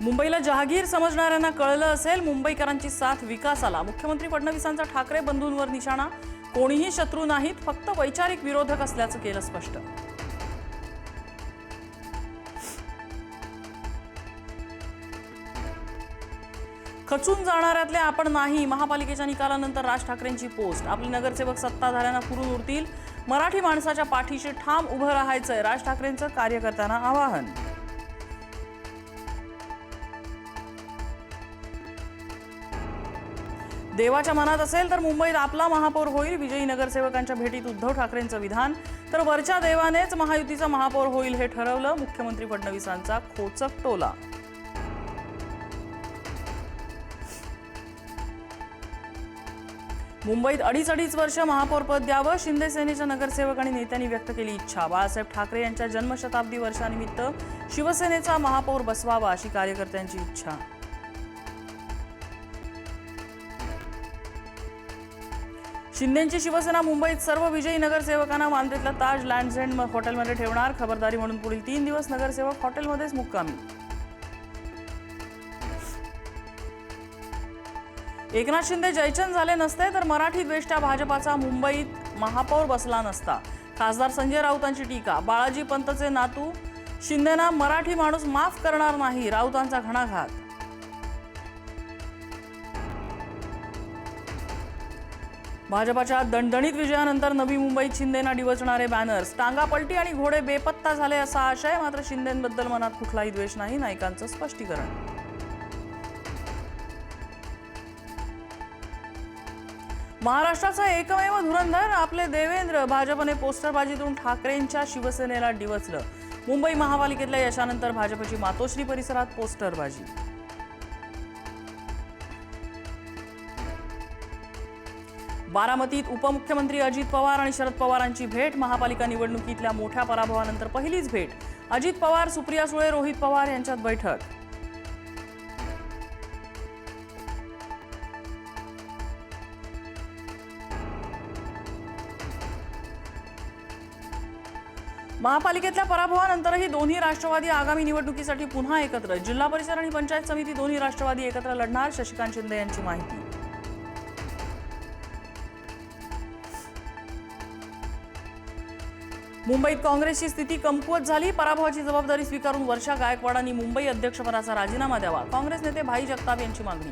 मुंबईला जहागीर समजणाऱ्यांना कळलं असेल, मुंबईकरांची साथ विकासाला. मुख्यमंत्री फडणवीसांचा ठाकरे बंधूंवर निशाणा. कोणीही शत्रू नाहीत, फक्त वैचारिक विरोधक असल्याचं केलं स्पष्ट. खचून जाणाऱ्यातले आपण नाही. महापालिकेच्या निकालानंतर राज ठाकरेंची पोस्ट. आपले नगरसेवक सत्ताधाऱ्यांना पुरून उरतील. मराठी माणसाच्या पाठीशी ठाम उभं राहायचंय, राज ठाकरेंचं कार्यकर्त्यांना आवाहन. देवाच्या मनात असेल तर मुंबईत आपला महापौर होईल. विजयी नगरसेवकांच्या भेटीत उद्धव ठाकरेंचं विधान. तर वरच्या देवानेच महायुतीचा महापौर होईल हे ठरवलं. मुख्यमंत्री फडणवीसांचा खोचक टोला. मुंबईत अडीच वर्ष महापौरपद द्यावं, शिंदे सेनेच्या नगरसेवक आणि नेत्यांनी व्यक्त केली इच्छा. बाळासाहेब ठाकरे यांच्या जन्मशताब्दी वर्षानिमित्त शिवसेनेचा महापौर बसवावा अशी कार्यकर्त्यांची इच्छा. शिंदेची शिवसेना मुंबईत सर्व विजयी नगरसेवकांना मांद्रेतल्या ताज लँड्स एंड हॉटेलमध्ये ठेवणार. खबरदारी म्हणून पुढील 3 दिवस नगरसेवक हॉटेलमध्येच मुक्कामी. एकनाथ शिंदे जयचंद झाले नसते तर मराठी द्वेष्टा भाजपाचा मुंबईत महापौर बसला नसता. खासदार संजय राऊतांची टीका. बाळाजी पंतचे नातू शिंदेना मराठी माणूस माफ करणार नाही, राऊतांचा घणाघात. भाजपाच्या दणदणीत विजयानंतर नवी मुंबईत शिंदेना डिवचणारे बॅनर्स. टांगा पलटी आणि घोडे बेपत्ता झाले असा आशय. मात्र शिंदेंबद्दल मनात कुठलाही द्वेष नाही, नाईकांचं स्पष्टीकरण. महाराष्ट्राचा एकमेव धुरंधर आपले देवेंद्र. भाजपने पोस्टरबाजीतून ठाकरेंच्या शिवसेनेला डिवचलं. मुंबई महापालिकेतल्या यशानंतर भाजपची मातोश्री परिसरात पोस्टरबाजी. बारामतीत उपमुख्यमंत्री अजित पवार आणि शरद पवारांची भेट. महापालिका निवडणुकीतल्या मोठ्या पराभवानंतर पहिलीच भेट. अजित पवार, सुप्रिया सुळे, रोहित पवार यांच्यात बैठक. महापालिकेतल्या पराभवानंतरही दोन्ही राष्ट्रवादी आगामी निवडणुकीसाठी पुन्हा एकत्र. जिल्हा परिषद आणि पंचायत समिती दोन्ही राष्ट्रवादी एकत्र लढणार. शशिकांत शिंदे यांची माहिती. मुंबईत काँग्रेसची स्थिती कमकुवत झाली. पराभवाची जबाबदारी स्वीकारून वर्षा गायकवाडांनी मुंबई अध्यक्षपदाचा राजीनामा द्यावा. काँग्रेस नेते भाई जगताप यांची मागणी.